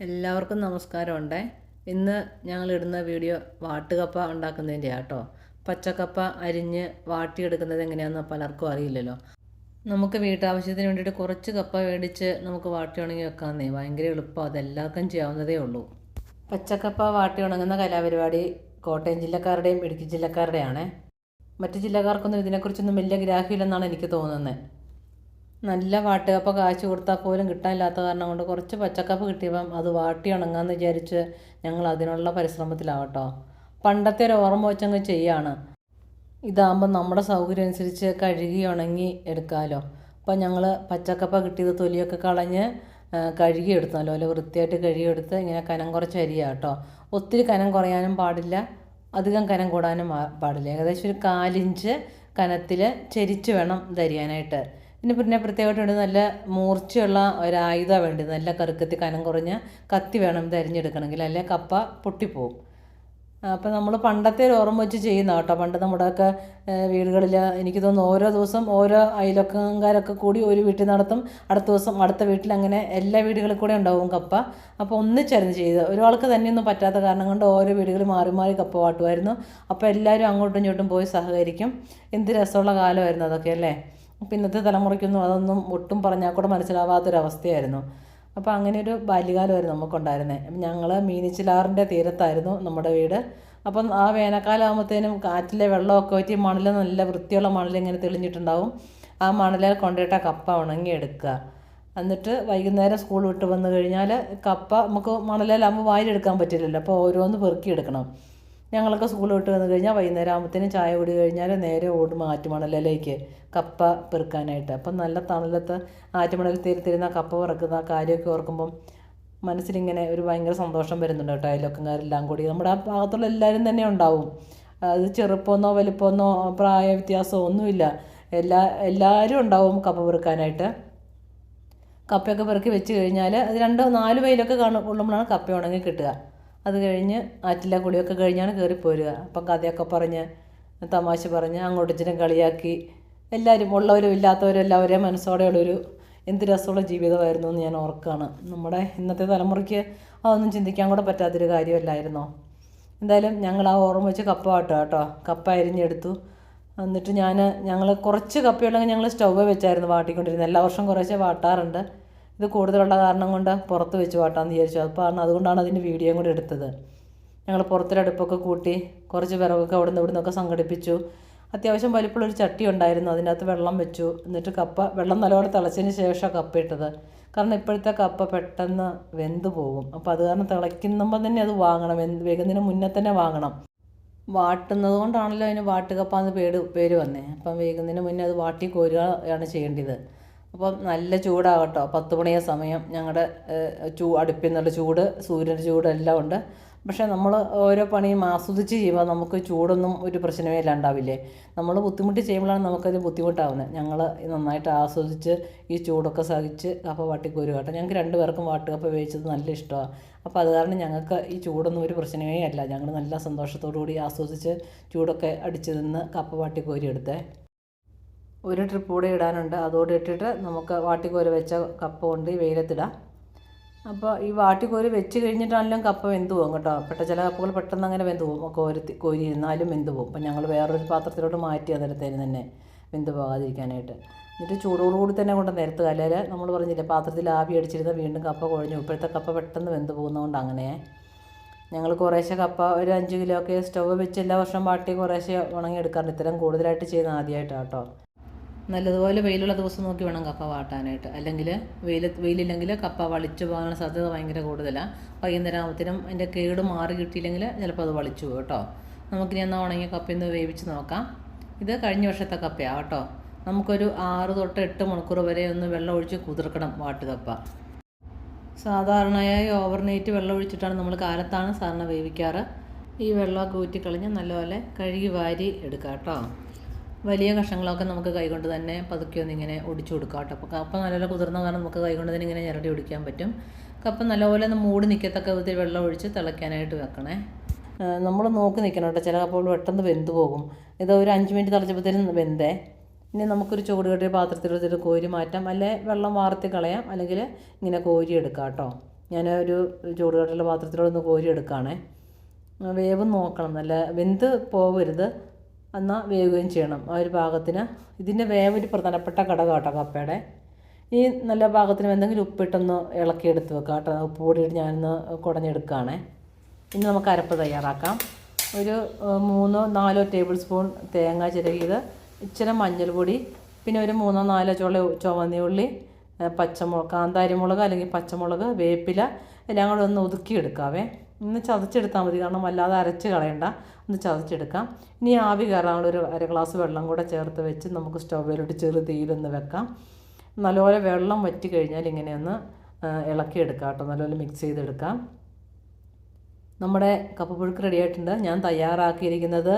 എല്ലാവർക്കും നമസ്കാരമുണ്ടേ. ഇന്ന് ഞങ്ങളിടുന്ന വീഡിയോ വാട്ടുകപ്പ ഉണ്ടാക്കുന്നതിൻ്റെയാണ് കേട്ടോ. പച്ചക്കപ്പ അരിഞ്ഞ് വാട്ടിയെടുക്കുന്നത് എങ്ങനെയാണെന്ന് പലർക്കും അറിയില്ലല്ലോ. നമുക്ക് വീട്ടാവശ്യത്തിന് വേണ്ടിയിട്ട് കുറച്ച് കപ്പ മേടിച്ച് നമുക്ക് വാട്ടി ഉണങ്ങി വെക്കാമെന്നേ. ഭയങ്കര എളുപ്പമാണ്, അതെല്ലാവർക്കും ചെയ്യാവുന്നതേ ഉള്ളൂ. പച്ചക്കപ്പ വാട്ടി ഉണങ്ങുന്ന കലാപരിപാടി കോട്ടയം ജില്ലക്കാരുടെയും ഇടുക്കി ജില്ലക്കാരുടെയാണേ. മറ്റു ജില്ലക്കാർക്കൊന്നും ഇതിനെക്കുറിച്ചൊന്നും വലിയ ഗ്രാഹ്യമില്ലെന്നാണ് എനിക്ക് തോന്നുന്നത്. നല്ല വാട്ടുകപ്പ കാശ് കൊടുത്താൽ പോലും കിട്ടാനില്ലാത്ത കാരണം കൊണ്ട് കുറച്ച് പച്ചക്കപ്പ കിട്ടിയപ്പം അത് വാട്ടി ഉണങ്ങാമെന്ന് വിചാരിച്ച് ഞങ്ങൾ അതിനുള്ള പരിശ്രമത്തിലാവട്ടോ. പണ്ടത്തെ ഒരു ഓർമ്മ വെച്ചങ്ങ് ചെയ്യാണ്. ഇതാകുമ്പോൾ നമ്മുടെ സൗകര്യം അനുസരിച്ച് കഴുകി ഉണങ്ങി എടുക്കാമല്ലോ. അപ്പോൾ ഞങ്ങൾ പച്ചക്കപ്പ കിട്ടിയത് തൊലിയൊക്കെ കളഞ്ഞ് കഴുകിയെടുത്തു, നല്ലപോലെ വൃത്തിയായിട്ട് കഴുകിയെടുത്ത് ഇങ്ങനെ കനം കുറച്ച് അരിയാണ് കേട്ടോ. ഒത്തിരി കനം കുറയാനും പാടില്ല, അധികം കനം കൂടാനും പാടില്ല. ഏകദേശം ഒരു 1/4 ഇഞ്ച് കനത്തിൽ ചെരിച്ച് വേണം ഇതരിയാനായിട്ട്. പിന്നെ പ്രത്യേകമായിട്ട് വേണ്ടത് നല്ല മൂർച്ചയുള്ള ഒരായുധമാണ് വേണ്ടത്. നല്ല കറുക്കത്തി കനം കുറഞ്ഞ കത്തി വേണം ഇത് അരിഞ്ഞെടുക്കണമെങ്കിൽ, അല്ലെങ്കിൽ കപ്പ പൊട്ടിപ്പോവും. അപ്പോൾ നമ്മൾ പണ്ടത്തെ ഒരു ഓർമ്മ വെച്ച് ചെയ്യുന്ന കേട്ടോ. പണ്ട് നമ്മുടെയൊക്കെ വീടുകളിൽ എനിക്ക് തോന്നുന്നു ഓരോ ദിവസം ഓരോ അയൽവക്കക്കാരൊക്കെ കൂടി ഒരു വീട്ടിൽ നടത്തും, അടുത്ത ദിവസം അടുത്ത വീട്ടിൽ, അങ്ങനെ എല്ലാ വീടുകളിൽ കൂടെ ഉണ്ടാവും കപ്പ. അപ്പോൾ ഒന്നിച്ചരിഞ്ഞ് ചെയ്ത് ഒരാൾക്ക് തന്നെയൊന്നും പറ്റാത്ത കാരണം കൊണ്ട് ഓരോ വീടുകളിൽ മാറി മാറി കപ്പ വാട്ടുമായിരുന്നു. അപ്പോൾ എല്ലാവരും അങ്ങോട്ടും ഇങ്ങോട്ടും പോയി സഹകരിക്കും. എന്ത് രസമുള്ള കാലമായിരുന്നു അതൊക്കെ അല്ലേ. ഇന്നത്തെ തലമുറയ്ക്കൊന്നും അതൊന്നും ഒട്ടും പറഞ്ഞാൽ കൂടെ മനസ്സിലാവാത്തൊരവസ്ഥയായിരുന്നു. അപ്പോൾ അങ്ങനെ ഒരു ബാല്യകാലമായിരുന്നു നമുക്കുണ്ടായിരുന്നത്. ഞങ്ങൾ മീനിച്ചിലാറിൻ്റെ തീരത്തായിരുന്നു നമ്മുടെ വീട്. അപ്പം ആ വേനൽക്കാലം ആകുമ്പോഴത്തേനും കാറ്റിലെ വെള്ളമൊക്കെ വറ്റി മണൽ, നല്ല വൃത്തിയുള്ള മണൽ ഇങ്ങനെ തെളിഞ്ഞിട്ടുണ്ടാവും. ആ മണലിൽ കൊണ്ടിട്ട കപ്പ ഉണങ്ങിയെടുക്കുക. എന്നിട്ട് വൈകുന്നേരം സ്കൂൾ വിട്ട് വന്നു കഴിഞ്ഞാൽ കപ്പ നമുക്ക് മണലിലാകുമ്പോൾ വാരിയെടുക്കാൻ പറ്റില്ലല്ലോ, അപ്പോൾ ഓരോന്ന് പെറുക്കിയെടുക്കണം. ഞങ്ങളൊക്കെ സ്കൂൾ വിട്ട് വന്നു കഴിഞ്ഞാൽ വൈകുന്നേരം ആകുമ്പോഴത്തേനും ചായ കുടി കഴിഞ്ഞാൽ നേരെ ഓടും ആറ്റുമണലിലേക്ക് കപ്പ പെറുക്കാനായിട്ട്. അപ്പം നല്ല തണലത്ത് ആറ്റുമണലിൽ തിരുന്ന കപ്പ പെറുക്കുന്ന കാര്യമൊക്കെ ഓർക്കുമ്പം മനസ്സിലിങ്ങനെ ഒരു ഭയങ്കര സന്തോഷം വരുന്നുണ്ട് കേട്ടോ. അയൽവക്കക്കാരെല്ലാം കൂടി നമ്മുടെ ആ ഭാഗത്തുള്ള എല്ലാവരും തന്നെ ഉണ്ടാവും. അത് ചെറുപ്പമെന്നോ വലിപ്പമെന്നോ പ്രായ വ്യത്യാസമോ ഒന്നുമില്ല, എല്ലാവരും ഉണ്ടാവും കപ്പ പെറുക്കാനായിട്ട്. കപ്പയൊക്കെ പെറുക്കി വെച്ച് കഴിഞ്ഞാൽ അത് 2-4 വെയിലൊക്കെ കൊള്ളുമ്പോഴാണ് കപ്പ ഉണങ്ങി കിട്ടുക. അത് കഴിഞ്ഞ് ആറ്റിലെ കുളിയൊക്കെ കഴിഞ്ഞാണ് കയറിപ്പോരുക. അപ്പം കഥയൊക്കെ പറഞ്ഞ് തമാശ പറഞ്ഞ് അങ്ങോട്ട് ഇച്ചിരി കളിയാക്കി എല്ലാവരും, ഉള്ളവരും ഇല്ലാത്തവരും എല്ലാവരെയും മനസ്സോടെയുള്ളൊരു എന്ത് രസമുള്ള ജീവിതമായിരുന്നു എന്ന് ഞാൻ ഓർക്കുകയാണ്. നമ്മുടെ ഇന്നത്തെ തലമുറയ്ക്ക് അതൊന്നും ചിന്തിക്കാൻ കൂടെ പറ്റാത്തൊരു കാര്യമല്ലായിരുന്നോ. എന്തായാലും ഞങ്ങൾ ആ ഓർമ്മ വെച്ച് കപ്പ വാട്ടുക കേട്ടോ. കപ്പ അരിഞ്ഞെടുത്തു. എന്നിട്ട് ഞങ്ങൾ കുറച്ച് കപ്പയുള്ളെങ്കിൽ ഞങ്ങൾ സ്റ്റൗവ് വെച്ചായിരുന്നു വാട്ടിക്കൊണ്ടിരുന്നത്. എല്ലാ വർഷവും കുറേശ്ശെ വാട്ടാറുണ്ട്. ഇത് കൂടുതലുള്ള കാരണം കൊണ്ട് പുറത്ത് വെച്ച് വാട്ടാമെന്ന് വിചാരിച്ചു. അപ്പോൾ അതുകൊണ്ടാണ് അതിൻ്റെ വീഡിയോയും കൂടി എടുത്തത്. ഞങ്ങൾ പുറത്തൊരടുപ്പൊക്കെ കൂട്ടി കുറച്ച് വിറകൊക്കെ അവിടെ നിന്നൊക്കെ സംഘടിപ്പിച്ചു. അത്യാവശ്യം വലിപ്പമുള്ളൊരു ചട്ടി ഉണ്ടായിരുന്നു, അതിനകത്ത് വെള്ളം വെച്ചു. എന്നിട്ട് വെള്ളം നല്ലപോലെ തിളച്ചതിന് ശേഷമാണ് കപ്പ ഇട്ടത്. കാരണം ഇപ്പോഴത്തെ കപ്പ പെട്ടെന്ന് വെന്ത് പോകും. അപ്പോൾ അത് കാരണം തിളയ്ക്കുമ്പോൾ തന്നെ അത് വാങ്ങണം, വേഗുന്നതിന് മുന്നേ തന്നെ വാങ്ങണം. വാട്ടുന്നത് കൊണ്ടാണല്ലോ അതിന് വാട്ടുകപ്പ എന്ന് പേര് വന്നേ. അപ്പം വേഗുന്നതിന് മുന്നേ അത് വാട്ടി കോരുകയാണ് ചെയ്യേണ്ടത്. അപ്പം നല്ല ചൂടാകട്ടോ. 10 മണിയ സമയം ഞങ്ങളുടെ അടുപ്പിൽ നിന്നുള്ള ചൂട്, സൂര്യൻ്റെ ചൂടെല്ലാം ഉണ്ട്. പക്ഷേ നമ്മൾ ഓരോ പണിയും ആസ്വദിച്ച് ചെയ്യുമ്പോൾ നമുക്ക് ചൂടൊന്നും ഒരു പ്രശ്നമേ ഉണ്ടാവില്ലേ. നമ്മൾ ബുദ്ധിമുട്ടി ചെയ്യുമ്പോഴാണ് നമുക്കത് ബുദ്ധിമുട്ടാവുന്നത്. ഞങ്ങൾ നന്നായിട്ട് ആസ്വദിച്ച് ഈ ചൂടൊക്കെ സഹിച്ച് കപ്പ വാട്ടിക്കോരുക കേട്ടോ. ഞങ്ങൾക്ക് 2 പേർക്കും വാട്ടുകപ്പ വേവിച്ചത് നല്ല ഇഷ്ടമാണ്. അപ്പോൾ അത് കാരണം ഞങ്ങൾക്ക് ഈ ചൂടൊന്നും ഒരു പ്രശ്നമേ അല്ല. ഞങ്ങൾ നല്ല സന്തോഷത്തോടു കൂടി ആസ്വദിച്ച് ചൂടൊക്കെ അടിച്ച് നിന്ന് കപ്പ വാട്ടിക്കോരി എടുത്തേ. ഒരു ട്രിപ്പ് കൂടെ ഇടാനുണ്ട്, അതോടെ ഇട്ടിട്ട് നമുക്ക് വാട്ടിക്കോരി വെച്ച കപ്പ കൊണ്ട് വെയിലത്തിടാം. അപ്പോൾ ഈ വാട്ടിക്കോരി വെച്ച് കഴിഞ്ഞിട്ടാണെങ്കിലും കപ്പ വെന്ത് പോകും കേട്ടോ. ചില കപ്പകൾ പെട്ടെന്ന് അങ്ങനെ വെന്ത് പോകും, കോരി ഇരുന്നാലും വെന്ത് പോകും. അപ്പം ഞങ്ങൾ വേറൊരു പാത്രത്തിലോട്ട് മാറ്റി അന്നേരത്തേന് തന്നെ വെന്ത് പോകാതിരിക്കാനായിട്ട്. എന്നിട്ട് ചൂടോടുകൂടി തന്നെ കൊണ്ട് നിരത്തുക. അല്ലെങ്കിൽ നമ്മൾ പറഞ്ഞില്ലേ പാത്രത്തിൽ ആവി അടിച്ചിരുന്ന വീണ്ടും കപ്പ കുഴഞ്ഞു. ഇപ്പോഴത്തെ കപ്പ പെട്ടെന്ന് വെന്ത് പോകുന്നതുകൊണ്ട് അങ്ങനെ ഞങ്ങൾ കുറേശ്ശെ കപ്പ ഒരു 5 കിലോ ഒക്കെ സ്റ്റവ് വെച്ച് എല്ലാ വർഷവും വാട്ടി കുറേശ്ശെ ഉണങ്ങിയെടുക്കാറുണ്ട്. ഇത്തരം കൂടുതലായിട്ട് ചെയ്യുന്ന ആദ്യമായിട്ടാണ് കേട്ടോ. നല്ലതുപോലെ വെയിലുള്ള ദിവസം നോക്കി വേണം കപ്പ വാട്ടാനായിട്ട്, അല്ലെങ്കിൽ വെയിലില്ലെങ്കിൽ കപ്പ വളിച്ചു പോകാനുള്ള സാധ്യത ഭയങ്കര കൂടുതലാണ്. വൈകുന്നേരം ആകുമ്പോഴത്തേനും അതിൻ്റെ കേട് മാറി കിട്ടിയില്ലെങ്കിൽ ചിലപ്പോൾ അത് വളിച്ചു പോകും കേട്ടോ. നമുക്കിനി എന്നാൽ ഉണങ്ങിയ കപ്പയൊന്ന് വേവിച്ച് നോക്കാം. ഇത് കഴിഞ്ഞ വർഷത്തെ കപ്പയാണ് കേട്ടോ. നമുക്കൊരു 6 തൊട്ട് 8 മണിക്കൂർ വരെ ഒന്ന് വെള്ളം ഒഴിച്ച് കുതിർക്കണം വാട്ടുകപ്പ. സാധാരണയായി ഓവർനൈറ്റ് വെള്ളം ഒഴിച്ചിട്ടാണ് നമ്മൾ കാലത്താണ് സാധാരണ വേവിക്കാറ്. ഈ വെള്ളമൊക്കെ ഊറ്റിക്കളഞ്ഞ് നല്ലപോലെ കഴുകി വാരി എടുക്കാം കേട്ടോ. വലിയ കഷ്ണങ്ങളൊക്കെ നമുക്ക് കൈകൊണ്ട് തന്നെ പതുക്കെ ഒന്നിങ്ങനെ ഒടിച്ചു കൊടുക്കാം കേട്ടോ. അപ്പോൾ കപ്പ നല്ലപോലെ കുതിർന്ന കാരണം നമുക്ക് കൈകൊണ്ട് തന്നെ ഇങ്ങനെ ഞരടി ഒടിക്കാൻ പറ്റും. കപ്പ നല്ലപോലെ ഒന്ന് മൂടി നിൽക്കത്തക്ക വിധത്തിൽ വെള്ളം ഒഴിച്ച് തിളയ്ക്കാനായിട്ട് വെക്കണേ. നമ്മൾ നോക്കി നിൽക്കണം കേട്ടോ. ചില കപ്പകൾ പെട്ടെന്ന് വെന്ത് പോകും. ഇത് ഒരു 5 മിനിറ്റ് തിളച്ചപ്പോഴത്തേനും വെന്തേ. ഇനി നമുക്കൊരു ചൂട് കെട്ടിയ പാത്രത്തിലെടുത്തിട്ട് കോരി മാറ്റാം, അല്ലെ വെള്ളം വാർത്തി കളയാം, അല്ലെങ്കിൽ ഇങ്ങനെ കോരി എടുക്കാം കേട്ടോ. ഞാനൊരു ചൂടുകെട്ടുള്ള പാത്രത്തിലൂടെ ഒന്ന് കോരി എടുക്കുകയാണേ. വേവ് നോക്കണം, നല്ല വെന്ത് പോവരുത്, എന്നാൽ വേവുകയും ചെയ്യണം ആ ഒരു പാകത്തിന്. ഇതിൻ്റെ വേവ് ഒരു പ്രധാനപ്പെട്ട ഘടകം കേട്ടോ കപ്പയുടെ. ഈ നല്ല പാകത്തിന് എന്തെങ്കിലും ഉപ്പിട്ടൊന്ന് ഇളക്കിയെടുത്ത് വെക്കാം കേട്ടോ. ഉപ്പ് പൊടിയിട്ട് ഞാനൊന്ന് കുടഞ്ഞെടുക്കുകയാണേ. ഇനി നമുക്ക് അരപ്പ് തയ്യാറാക്കാം. ഒരു 3-4 ടേബിൾ സ്പൂൺ തേങ്ങ ചിരകിയത്, ഇച്ചിരി മഞ്ഞൾപ്പൊടി, പിന്നെ ഒരു 3-4 ചുവന്ന ഉള്ളി, പച്ചമുളക്, കാന്താരിമുളക് അല്ലെങ്കിൽ പച്ചമുളക്, വേപ്പില എല്ലാം കൂടെ ഒന്ന് ഒതുക്കിയെടുക്കാവേ. ഒന്ന് ചതച്ചെടുത്താൽ മതി, കാരണം വല്ലാതെ അരച്ച് കളയണ്ട, ഒന്ന് ചതച്ചെടുക്കാം. ഇനി ആവി കയറാനുള്ള ഒരു 1 ഗ്ലാസ് വെള്ളം കൂടെ ചേർത്ത് വെച്ച് നമുക്ക് സ്റ്റൗവിലോട്ട് ചെറു തീയിലൊന്ന് വെക്കാം. നല്ലപോലെ വെള്ളം വറ്റി കഴിഞ്ഞാൽ ഇങ്ങനെയൊന്ന് ഇളക്കിയെടുക്കാം കേട്ടോ, നല്ലപോലെ മിക്സ് ചെയ്തെടുക്കാം. നമ്മുടെ കപ്പപ്പുഴുക്ക് റെഡി ആയിട്ടുണ്ട്. ഞാൻ തയ്യാറാക്കിയിരിക്കുന്നത്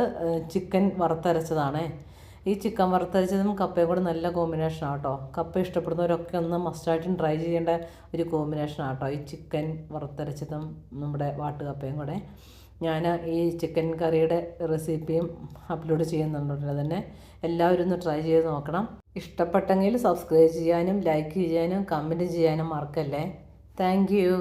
ചിക്കൻ വറുത്തരച്ചതാണേ. ഈ ചിക്കൻ വറുത്തരച്ചതും കപ്പയും കൂടെ നല്ല കോമ്പിനേഷനാണ് കേട്ടോ. കപ്പ ഇഷ്ടപ്പെടുന്നവരൊക്കെ ഒന്ന് മസ്റ്റായിട്ടും ട്രൈ ചെയ്യേണ്ട ഒരു കോമ്പിനേഷനാണ് കേട്ടോ ഈ ചിക്കൻ വറുത്തരച്ചതും നമ്മുടെ വാട്ടുകപ്പയും കൂടെ. ഞാൻ ഈ ചിക്കൻ കറിയുടെ റെസിപ്പിയും അപ്ലോഡ് ചെയ്യുന്നുണ്ട് തന്നെ. എല്ലാവരും ഒന്ന് ട്രൈ ചെയ്ത് നോക്കണം. ഇഷ്ടപ്പെട്ടെങ്കിൽ സബ്സ്ക്രൈബ് ചെയ്യാനും ലൈക്ക് ചെയ്യാനും കമൻറ്റ് ചെയ്യാനും മറക്കല്ലേ. Thank you.